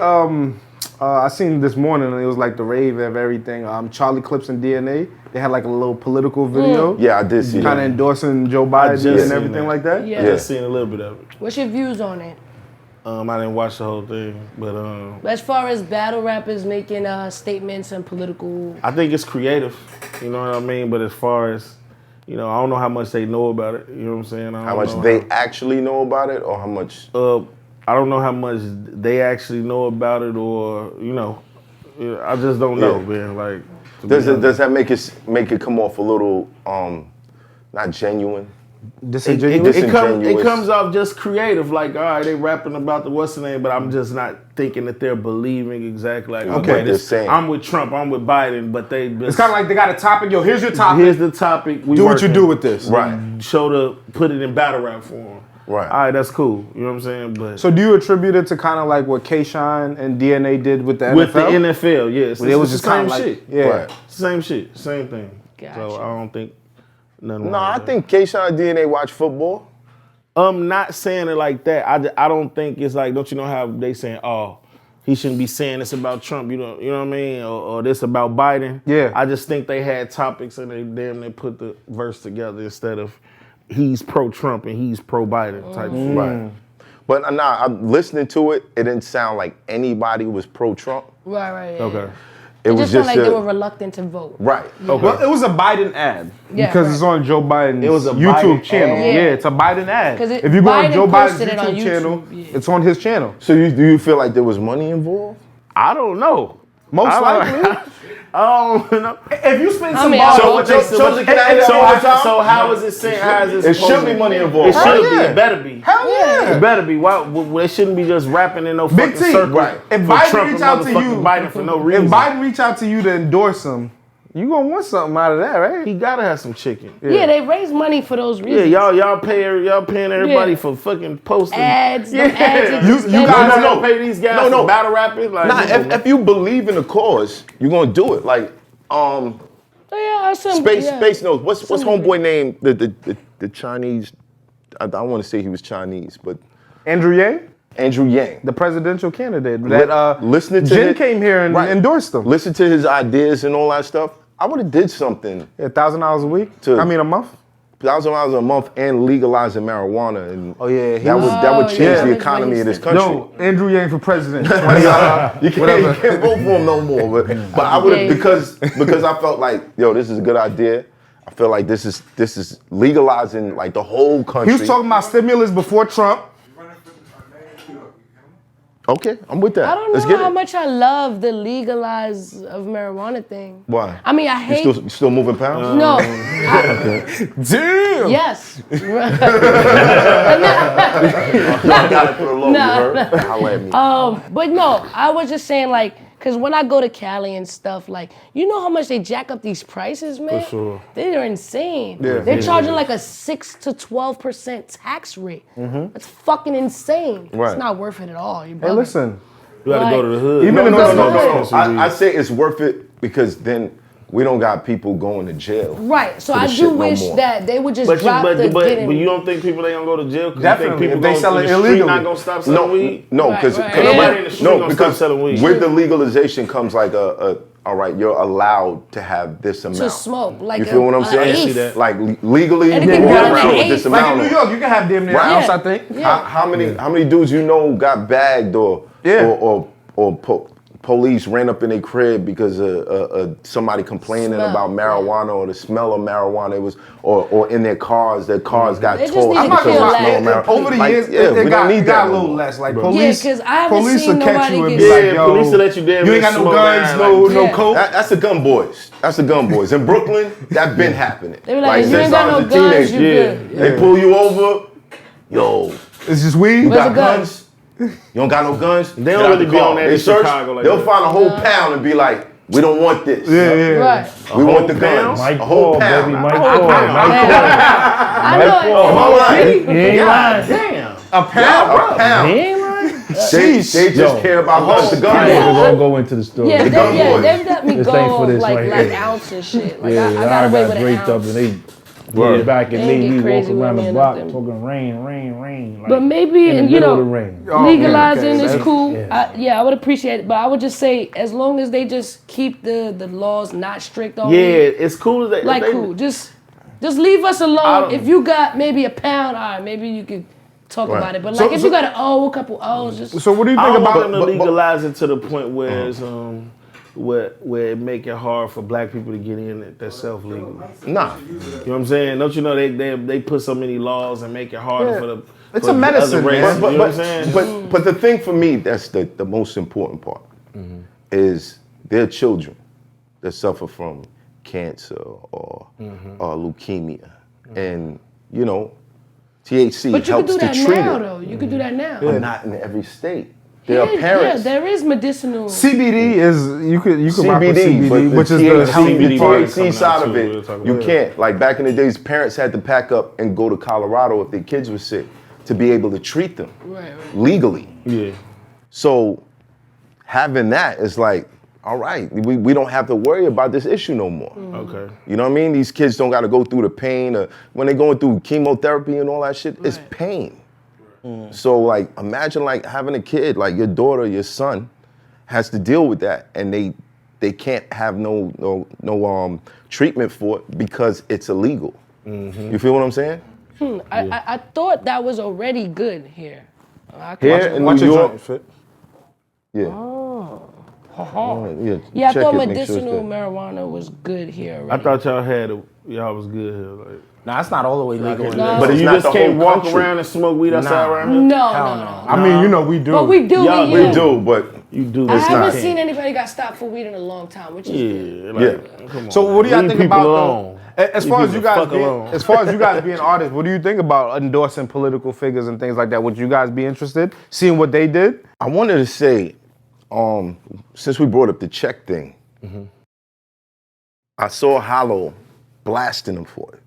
I seen this morning, and it was like the rave of everything. Charlie Clips and DNA. They had like a little political video. Yeah, I did see that. Kind of endorsing Joe Biden and everything like that. Yeah. I just seen a little bit of it. What's your views on it? I didn't watch the whole thing, but As far as battle rappers making statements and political, I think it's creative. You know what I mean? But as far as, I don't know how much they know about it. You know what I'm saying? How much they actually know about it, or how much? I don't know how much they actually know about it, or I just don't know, man. Like, does that make it come off a little not genuine? Disingenuous. It comes off just creative, like, all right, they rapping about the what's the name, but I'm just not thinking that they're believing exactly like, okay, I'm with Trump, I'm with Biden, but they just, it's kind of like they got a topic. Yo, here's your topic. Here's the topic. Do what you do with this. Right. Put it in battle rap form. Right. All right, that's cool. You know what I'm saying? But So do you attribute it to kind of like what K-Shine and DNA did with the NFL? with the NFL, yes. It was it's just the kind same of like, shit. yeah. Right. Same shit, same thing. Gotcha. So I don't think nothing. No, I think K-Shine and DNA watch football. Not saying it like that. I don't think it's like, don't you know how they saying, oh, he shouldn't be saying this about Trump, you know what I mean? Or this about Biden. Yeah. I just think they had topics and they put the verse together instead of he's pro-Trump and he's pro-Biden type shit. Right. But I'm listening to it. It didn't sound like anybody was pro-Trump. right. Yeah. Okay. It just was felt just like they were reluctant to vote. right. Okay. Well, it was a Biden ad because right. it's on Joe Biden's It was a YouTube Biden channel. ad? Yeah, it's a Biden ad. 'Cause If you go on Biden Joe Biden's posted it on YouTube channel, YouTube, it's on his channel. So do you feel like there was money involved? I don't know. Most I likely. I don't know. If you spend I some mean, balls, So what they- so can I have that all the time? So how is it saying? How is It should be money involved. It should Hell yeah. be. It better be. hell yeah. It better be. Why? They shouldn't be just rapping in no Big fucking T. circle. Right. If for Biden Trump reach and out to motherfucking you, Biden for no reason. If Biden reach out to you to endorse him, you gonna want something out of that, right? he gotta have some chicken. Yeah, they raise money for those Yeah, reasons. y'all paying everybody Yeah. for fucking posting Ads, Yeah, them ads You expensive. guys don't pay these guys No. for battle rapping. Like, Nah, if you believe in the cause, you're gonna do it. Like Yeah, Space knows. What's Some- homeboy name? The Chinese. I don't want to say he was Chinese, but Andrew Yang, Andrew Yang. the presidential candidate, that listening to Jin it- came here and Right. endorsed him. Listen to his ideas and all that stuff. I would have did something. $1,000 a week. To- I mean a month. $1,000 a month and legalizing marijuana, and Oh, yeah, he that was- would change yeah. the That's economy what of he this said. country. No, Andrew Yang for president. You can't vote for him no more. But I would have Yeah. because I felt like, yo, this is a good idea. I feel like this is legalizing like the whole country. He was talking about stimulus before Trump. Okay, I'm with that. I don't Let's know get how it. much I love the legalize of marijuana thing. Why? I mean, I hate. You still moving pounds? No. Damn. Yes. I gotta put a low. Nah. You heard? Holla at me. But no, I was just saying like, cause when I go to Cali and stuff, like, you know how much they jack up these prices, man? For sure. They're insane. Yeah. They're charging like a 6 to 12% tax rate. That's fucking insane. Right. It's not worth it at all. You Hey, listen. you gotta go to the hood. Even No, if no, it's no, no, Right. no, no. I say it's worth it because then we don't got people going to jail. Right. So for I the do shit no wish more. that they would just But drop the getting. you don't think people ain't gonna go to jail? 'Cause Definitely, You think if they people sell in it the street illegally. not gonna stop selling No, weed? no, Right, because right. Nobody in the street gonna stop selling weed. with the legalization comes like all right, you're allowed to have this amount. to smoke. Like You feel what I'm saying? I see that. Like legally, you And it can can get go around to with this eight. Like in amount. New York, you can have damn near Right. ounce, Yeah. I think. Yeah. How many dudes you know got bagged or police ran up in their crib because somebody complaining Smell, about marijuana or the smell of marijuana? It was or in their cars got They just towed need to because of kill the that. smell of marijuana. Over the Like, years, yeah, it we don't got, need it that got a no little more. less. Like Yeah, police, 'cause I haven't police seen will catch nobody you and get- be like, Yeah, yo, police will let you damn you near ain't got no slow guns, down, no like- no Yeah. coke. That's the gun boys. That's the gun boys. In Brooklyn, that been happening. They be like, if you since ain't got I was no a guns, teenager. you Yeah. good. They pull you over. Yo, It's just weed. you Where's got the gun? guns? You don't got no guns? They don't Get out really the be car. on that They in search, Chicago like they'll that. find a whole pound and be like, we don't want this. Yeah. Right. We want the whole guns. pound? A whole pound. baby, Mike Oh, Paul. I know it. Hold on. You ain't lying. Damn. A pound. A pound. You ain't lying. They just care about guns. The gun We're boys. gonna go into the story. Yeah, The gun boys. they let me This go ain't for off this like right like here. ounce and shit. Like Yeah, I I got away got with an draped up ounce. and they Yeah, back in They me, ain't we get walk crazy with around me the or block nothing. talking rain. Like, But maybe, in the and middle of the rain. legalizing okay, is that's- cool. yeah. I would appreciate it, but I would just say as long as they just keep the laws not strict on Yeah, weed, it's cool as they like they, cool. Just leave us I alone. don't- If you got maybe a pound, all right, maybe you could talk Right. about it. But So- like if so- you got a couple O's, just So what do you I think don't want about? them to legalize it to the point where it's where it make it hard for black people to get in it themselves legally. Nah. You know what I'm saying? Don't you know they put so many laws and make it harder for the It's for a the medicine, other races, man. you know what I'm saying? But the thing for me, that's the most important part, is their children that suffer from cancer or leukemia, and you know, THC but you could helps do to that treat now it, though. You could do that now. but not in every state. There are parents. Yeah, there is medicinal. CBD is you could rock with CBD, but CBD, the which is THC, the healthy CBD part. coming THC out side too. of We'll it, talk you about can't. Like back in the days, parents had to pack up and go to Colorado if their kids were sick to be able to treat them Right. legally. Yeah. So having that is like, all right, we don't have to worry about this issue no more. Okay. You know what I mean? These kids don't got to go through the pain. When they're going through chemotherapy and all that shit, it's Right. pain. So like, imagine like having a kid, like your daughter, your son, has to deal with that, and they can't have no treatment for it because it's illegal. You feel what I'm saying? I thought that was already good here. I could- Here in Watch New your York, joint, Fit. yeah. Yeah, I check thought it, make sure it's medicinal good. marijuana was good here already. I thought y'all was good here. Like, Nah, it's not all the way legal. No. But but it's you not just the can't whole walk country. around and smoke weed outside Nah. around here? No, Hell no, no. no. I mean, you know, we do. But we do. Y'all yeah. We do, but You do I this. haven't not. seen anybody got stopped for weed in a long time, which is good. Yeah, yeah. like, come on. So what do y'all Leave think people about alone. as Leave far as you people guys fuck being, alone. as far as you guys being artists, what do you think about endorsing political figures and things like that? Would you guys be interested seeing what they did? I wanted to say, since we brought up the check thing, I saw Hollow blasting him for it.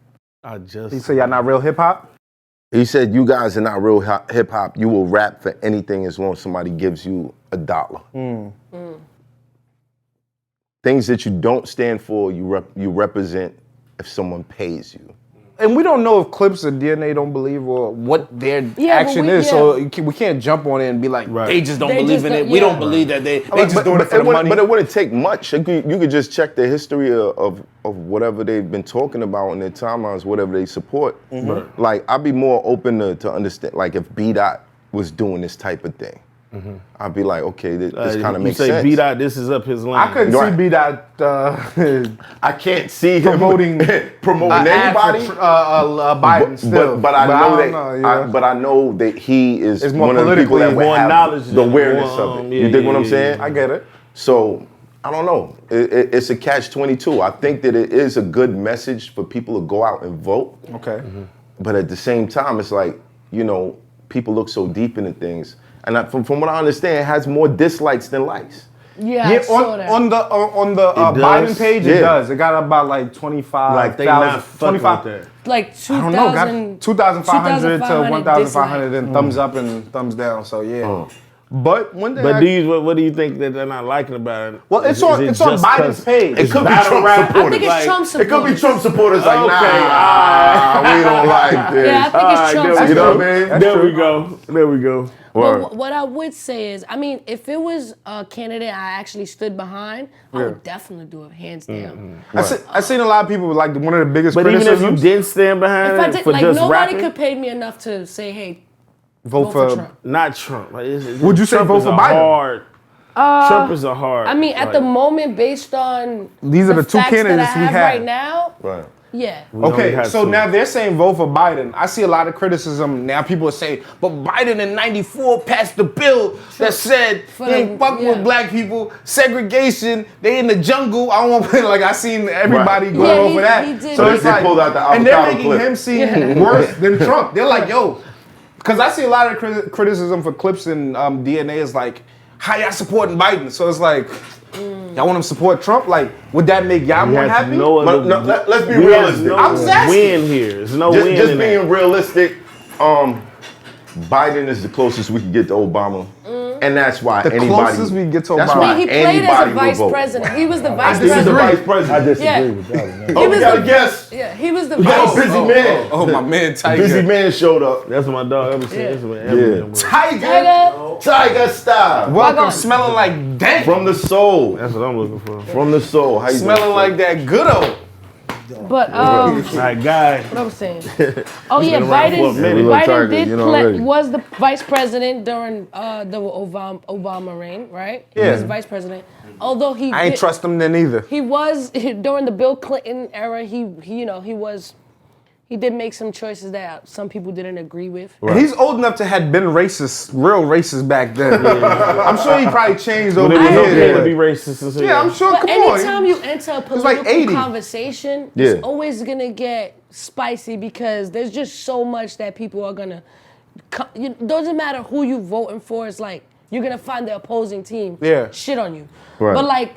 I just You say y'all not real hip hop? He said, "You guys are not real hip hop. You will rap for anything as long as somebody gives you $1. Things that you don't stand for, you represent if someone pays you." And we don't know if Clips or DNA don't believe or what their Yeah, action but is, so we can't jump on it and be like, Right. they just don't They believe just in don't- it. We yeah. don't believe that they just doing it for the money. But it wouldn't take much. You could just check the history of whatever they've been talking about in their timelines, whatever they support. Like, I'd be more open to understand, like, if B-Dot was doing this type of thing. I'd be like, okay, this kind of makes you say sense. B-Dot, this is up his lane. I couldn't Right. see B-Dot I can't see him promoting promoting anybody. Biden still. But I know don't that. yeah. But I know that he is It's more one of the people that would more have knowledge the than awareness more, of it. yeah, You dig yeah, what I'm yeah, saying? I get it. So I don't know. It's a catch-22. I think that it is a good message for people to go out and vote. Okay. But at the same time, it's like, you know, people look so deep into things, and from what I understand, it has more dislikes than likes. Yeah, I Yeah, saw that. on the It Biden does? page, Yeah. it does. It got about like 25,000. Like they not fucking with that. like I don't know, 2,000. got 2,500 to 2,500 1,500 and thumbs up and thumbs down. So yeah. But one thing, But what do you think that they're not liking about it? well, it's Is on it it's on just Biden's 'cause page. It could be battle Trump rap? supporters. I think it's Like, Trump It supporters. could be Trump supporters like, Okay, we don't like this. Yeah, I think it's Trump there we You know supporters. what I mean? There we go. There we go. But what I would say is, I mean, if it was a candidate I actually stood behind, I would definitely do it hands down. I seen a lot of people like one of the biggest But even if you criticisms. didn't stand behind If I it did, for like just nobody rapping, could pay me enough to say, hey, vote vote for for. Trump. not Trump. Like, Would you say Trump vote is for a Biden? Trump is a hard. I mean, at the moment, based on These are the two facts candidates that I we have had. right now, Right. yeah. only Okay, had so two. now they're saying vote for Biden. I see a lot of criticism now. People are saying, but Biden in '94 passed the bill that said For he ain't the- fucking yeah. with black people, segregation. They in the jungle. I don't want to like I seen everybody Right. go Yeah, over that. he did. So They it's like, pulled out the and they're avocado making clip. him seem worse than Trump. They're like, yo, because I see a lot of criticism for Clips and DNA is like, how y'all supporting Biden? So it's like, y'all want him to support Trump? Like, would that make y'all We more have happy? no other- But no, let's be we have realistic. no I'm just asking. win here. There's no win Just in being that. realistic, Biden is the closest we can get to Obama And that's why The anybody. closest we get to that's Obama. why I mean, he played as anybody a will vice vote. president. He was the vice This is the president. vice president. I disagree Yeah. with that one. Oh, we was got the- a guest. Yeah, he was the We got a vice. busy man. Oh, my man, Tiger. Busy man showed up. That's my dog ever Yeah. since. Tiger. Tiger style. Welcome, Wagwan. smelling like dank. From the soul. That's what I'm looking for. From the soul. How you Smelling doing? like that good old. But That guy. what I was saying. Oh yeah, been around for a minute. Biden Tiger, did you know play, already. was the vice president during the Obama reign, right? He Yeah. was vice president. Although he I ain't did- trust him then either. He was during the Bill Clinton era. He did make some choices that some people didn't agree with. And he's old enough to have been racist, real racist back then. I'm sure he probably changed over It the was okay years. to be racist. And shit. Yeah, I'm sure. But Come anytime on. you enter a like political 80. conversation, Yeah. it's always gonna get spicy because there's just so much that people are gonna. Doesn't matter who you voting for. It's like you're gonna find the opposing team shit on you. Right. But like,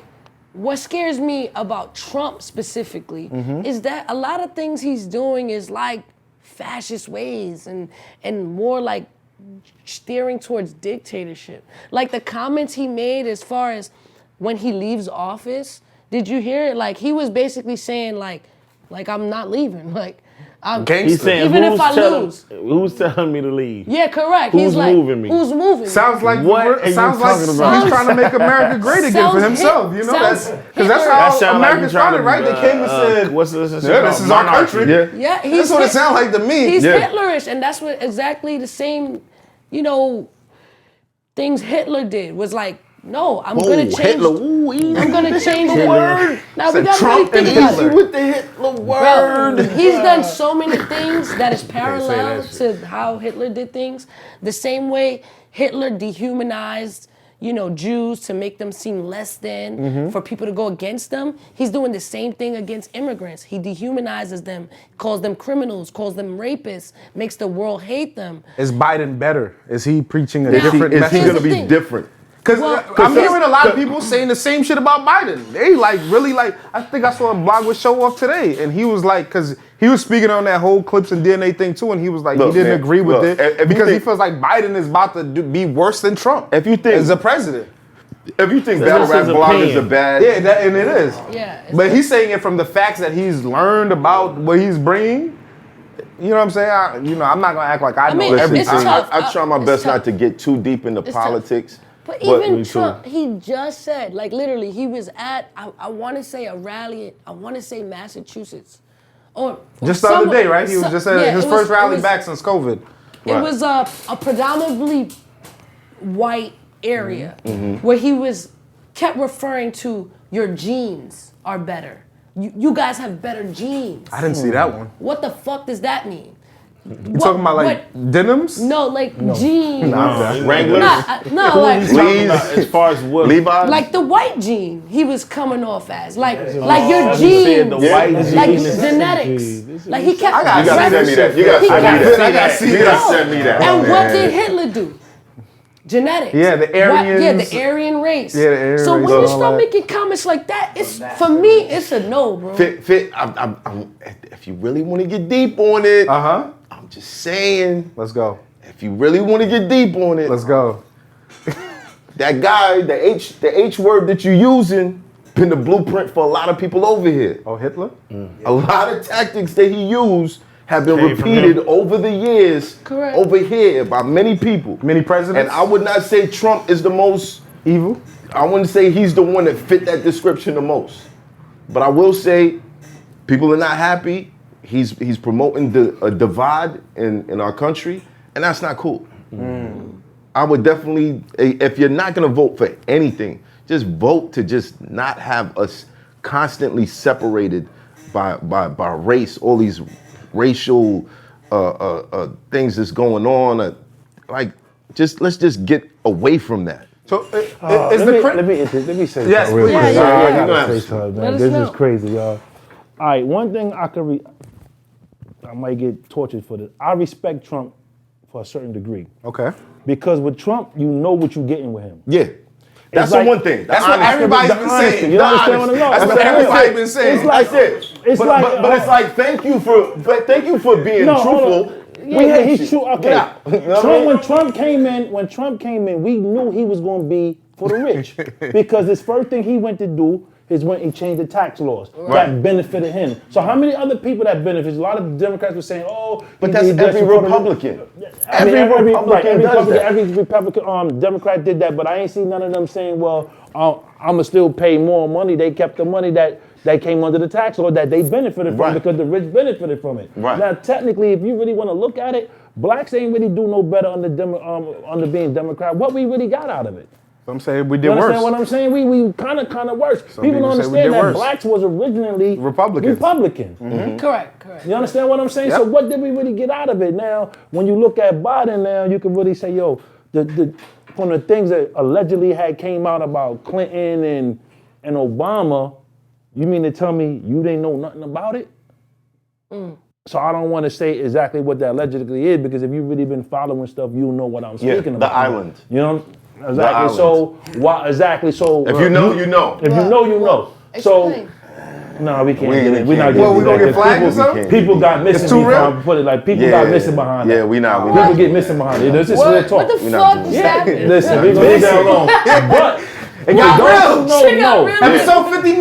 what scares me about Trump specifically is that a lot of things he's doing is like fascist ways and more like steering towards dictatorship. Like the comments he made as far as when he leaves office, did you hear it? Like he was basically saying like I'm not leaving. Like I'm He's saying, even if I lose. who's telling me to leave? Yeah, correct. Who's He's like, moving me? who's moving me? Sounds like What are you sounds like talking about? he's trying to make America great again for Sounds himself. hit- You know, sounds because that's Hitler. how That sound like America you trying started, to, right? They came and said, what's this? "Yeah, this is our Monarchy. country." Yeah. Yeah, he's That's what it hit- sounds like to me. He's Yeah. Hitlerish, and that's what exactly the same, things Hitler did was like, no, I'm gonna change. Hitler. Ooh, easy. I'm gonna change the word. Now we Said gotta Trump really think and about Easy it. with the Hitler Bro, word. he's done so many things that is parallel that to how Hitler did things. The same way Hitler dehumanized, Jews to make them seem less than, for people to go against them. He's doing the same thing against immigrants. He dehumanizes them, calls them criminals, calls them rapists, makes the world hate them. Is Biden better? Is he preaching a Is he- different Is he message? going to the be thing. different? Because Well, I'm because- hearing a lot of people saying the same shit about Biden. They really I think I saw a blog with Show Off today, and he was like, because he was speaking on that whole clips and DNA thing too, and he was like, Look, he didn't man, agree with look, it if you because he think- feels like Biden is about to be worse than Trump If you think- as a president. If you think battle That's rap his bloggers opinion. are bad, Yeah, and it is. Yeah, it's- But he's saying it from the facts that he's learned about what he's bringing. You know what I'm saying? I'm not gonna act like I know mean, everything. it's tough. I try my It's best tough. not to get too deep into It's politics. But But even me too. Trump, he just said, like literally, he was at, I want to say a rally, I want to say Massachusetts. Or Just the other somewhere- day, right? He was so- just at yeah, his it first was- rally it was- back since COVID. It was a predominantly white area Mm-hmm. where he kept referring to your genes are better. You guys have better genes. I didn't see that one. What the fuck does that mean? You talking about like denims? No, like genes. Wranglers, No, like Lee's, As far as what? Levi's. like the white gene he was coming off as like your He said genes, the white like gene is- genetics. Like he kept. I gotta you gotta send me that. You gotta He send me kept- that. I gotta see You that. gotta send me that. And man. what did Hitler do? Genetics. Yeah, the Aryans. Yeah, the Aryan race. Yeah, the Aryan so race when you and all start that. making comments like that, it's for me, it's a no, bro. If you really want to get deep on it, Uh-huh. I'm just saying. Let's go. If you really want to get deep on it, Let's go. that guy, the H word that you're using, been the blueprint for a lot of people over here. Oh, Hitler? A lot of tactics that he used have been Came from repeated him. over the years Correct. over here by many people. Many presidents? And I would not say Trump is the most Evil? I wouldn't say he's the one that fit that description the most. But I will say people are not happy. He's promoting a divide in our country, and that's not cool. I would definitely, if you're not gonna vote for anything, just vote to just not have us constantly separated by race, all these racial things that's going on. Let's just get away from that. So is let the me say Yes, something real please. quick. Yeah, I yeah. gotta say something, Let man. us This know. is crazy, y'all. All right, one thing I might get tortured for this. I respect Trump for a certain degree. Okay. Because with Trump, you know what you're getting with him. Yeah. That's like- the one thing. That's what everybody's been honesty, saying. you understand what I'm saying? That's what That's everybody's it. been saying. It's like- That's it. it's but, like- but it's like thank you for being No, hold truthful. He's true. Okay. When Trump came in, we knew he was going to be for the rich because his first thing he went to do is when he changed the tax laws that benefited him. So how many other people that benefited? A lot of Democrats were saying, "Oh, but that's every Republican. Every Republican, Democrat did that, but I ain't seen none of them saying, "Well, I'm gonna still pay more money." They kept the money that came under the tax law that they benefited from because the rich benefited from it. Right. Now, technically, if you really want to look at it, blacks ain't really do no better under being Democrat. What we really got out of it? I'm saying we did worse. You understand what I'm saying? We kind of worse. People don't understand that blacks was originally Republican. Mm-hmm. Correct. You understand what I'm saying? Yep. So what did we really get out of it? Now, when you look at Biden now, you can really say, yo, from the things that allegedly had came out about Clinton and Obama, you mean to tell me you didn't know nothing about it? So I don't want to say exactly what that allegedly is because if you've really been following stuff, you know what I'm speaking about. The island. You know? Exactly. So why? Exactly. So if you know, you know. If you know, you know. So no, we can't. We're not getting. Well, we gonna get flagged or something? People got missing. Put it like people got missing behind. Yeah, we not. People get missing behind it. This is real talk. What the fuck is happening? Listen, we gonna leave that alone. But. Episode 59.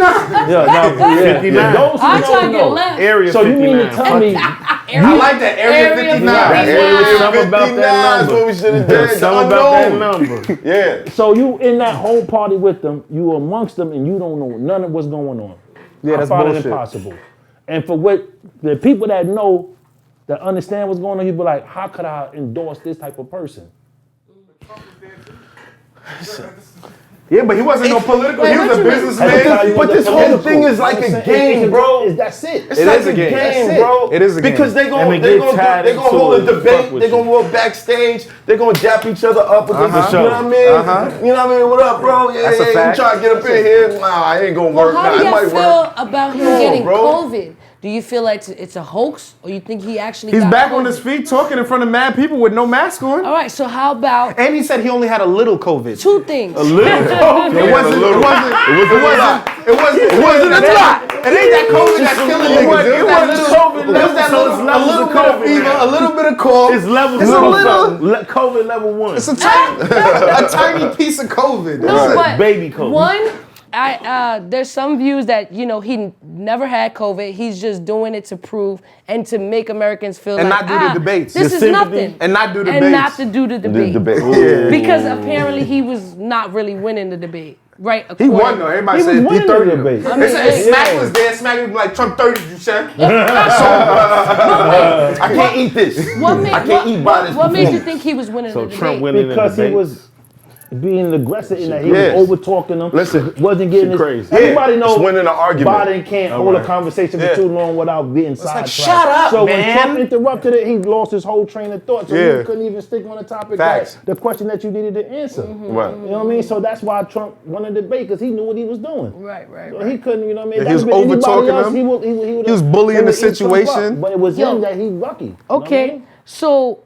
Yeah, 59. I'm trying to get left. Area 59. So you mean to tell me? I like that. Area 59. Something about that number. What we should have done. Something about that number. Yeah. So you in that whole party with them, you amongst them, and you don't know none of what's going on. Yeah, that's I find bullshit. it impossible. And for what the people that know, that understand what's going on, you be like, how could I endorse this type of person? Yeah, but he wasn't no political. He was a businessman. But this whole thing is like a game, bro. That's it. It's like a game, bro. It is a game. Because they gonna hold a debate. They gonna go backstage. They gonna jap each other up. You know what I mean? You know what I mean? What up, bro? Yeah, That's a fact. You try to get up in here? Nah, I ain't gonna work. How do Nah, it you might feel work. about him getting COVID? Do you feel like it's a hoax, or you think he actually He's got back COVID? on his feet talking in front of mad people with no mask on. All right, so how about And he said he only had a little COVID. two things? It wasn't a lot. It ain't that COVID that's killing niggas. It was COVID. It was that little bit of fever, a little bit of cough. It's level It's a one. little. COVID level 1. It's a tiny piece of COVID. No, but baby COVID. One, there's some views that he never had COVID. He's just doing it to prove and to make Americans feel And like not do the debates. This is nothing. And not do debates. And not to do the debate. Yeah. Because apparently he was not really winning the debate. Right? He won though. Everybody said he 30 debate. They said Smack was there. Smack was like Trump 30, you said. I can't eat this. I can't eat by this. What made you think he was winning the debate? Trump winning Because the he debate. was being aggressive in that he Yes. was over talking them. Listen, wasn't getting his crazy. Everybody knows Just winning an argument. Biden can't hold a conversation for too long without being sidetracked. shut up, so man. when Trump interrupted it, he lost his whole train of thought. So Yeah. he couldn't even stick on the topic Facts. the question that you needed to answer. Right. You know what I mean? So that's why Trump won the debate, because he knew what he was doing. Right. So he couldn't, you know what I mean? He was That would've been over-talking anybody else, him. He was bullying the he was fucked situation. up. But it was Yo. him that he lucky. You know what I Okay, mean? so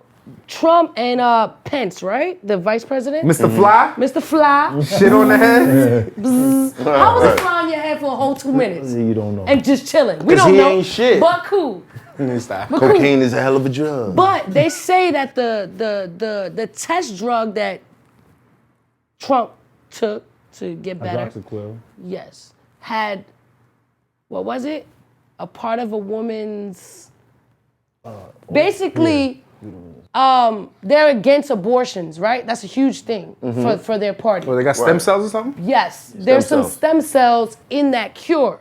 Trump and Pence, right? The vice president? Mr. Fly, Mr. Fly. shit on the head. How was it flying your head for a whole 2 minutes? You don't know. And just chilling. We 'Cause don't he know. ain't shit. But cool. Stop. But cool. Cocaine is a hell of a drug. But they say that the test drug that Trump took to get better, Hydroxyquil. yes, had, what was it? A part of a woman's. Basically, they're against abortions, right? That's a huge thing for their party. Well, they got stem cells or something? Yes, there's some cells. stem cells in that cure.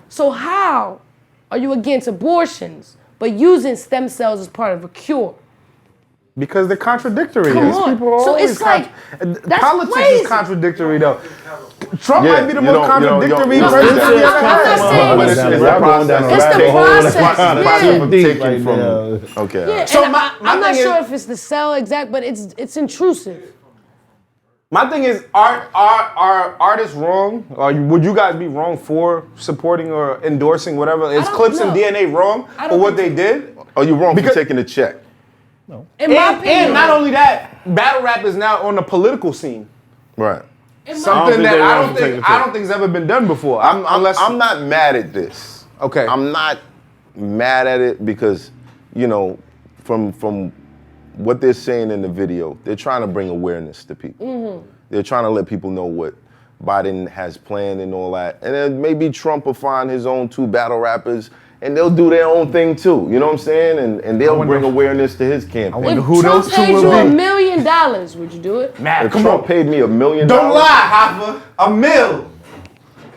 So how are you against abortions but using stem cells as part of a cure? Because they're contradictory. Come These on. people are So always it's like, that's politics crazy. is contradictory though. Trump Yeah, might be the you most don't- contradictory you don't- person you we don't- ever had. I'm not saying It's Y'all going down It's the process. From Deep taking right from. now. Okay. Yeah, So and my I'm not thing sure is- if it's the cell exact, but it's intrusive. My thing is, are artists wrong? Or would you guys be wrong for supporting or endorsing whatever? Is don't Clips and know. DNA wrong I for don't what they think did? Oh, you wrong Because- for taking the check. In my opinion, And not only that, battle rap is now on the political scene. Right. Something think that they I wrong don't for taking think the I check. don't think has ever been done before. I'm not mad at this. Okay. I'm not mad at it because, from what they're saying in the video, they're trying to bring awareness to people. They're trying to let people know what Biden has planned and all that. And then maybe Trump will find his own 2 battle rappers and they'll do their own thing too. You know what I'm saying? And they'll bring awareness to his campaign. If Trump paid you $1 million, would you do it? If Trump paid me $1 million. Don't lie, Hoffa. $1 million.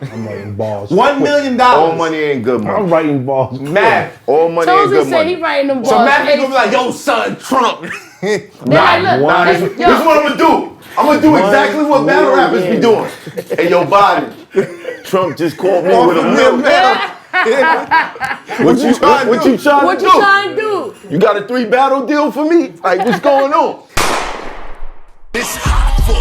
I'm writing balls. $1 million. All money ain't good money. I'm writing balls. Math. All money ain't good money. He writing them balls. So Math ain't gonna be like, yo, son, Trump. This is what I'm gonna do. I'm gonna do exactly what battle rappers be doing. Hey, yo, Biden. Trump just called me with $1 million. What you trying to do? You got a 3 battle deal for me? Like, what's going on? It's hot for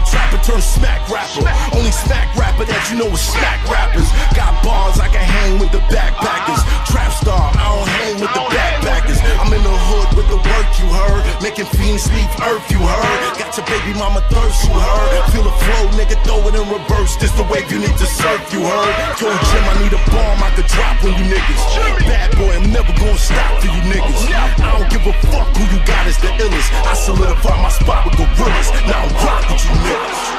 trapper turn smack rapper. Only smack rapper that you know is smack rappers. Got bars I can hang with the backpackers. Trap star, I don't hang with the backpackers. I'm in the hood with the work you heard. Making fiends leave earth you heard. Got your baby mama thirst you heard. Feel the flow, nigga, throw it in reverse. This the wave you need to surf you heard. Told Jim I need a bomb I could drop on you niggas. Bad boy, I'm never gonna stop for you niggas. I don't give a fuck who you got is the illest. I solidify my spot with gorillas. Now I'm rock with you niggas.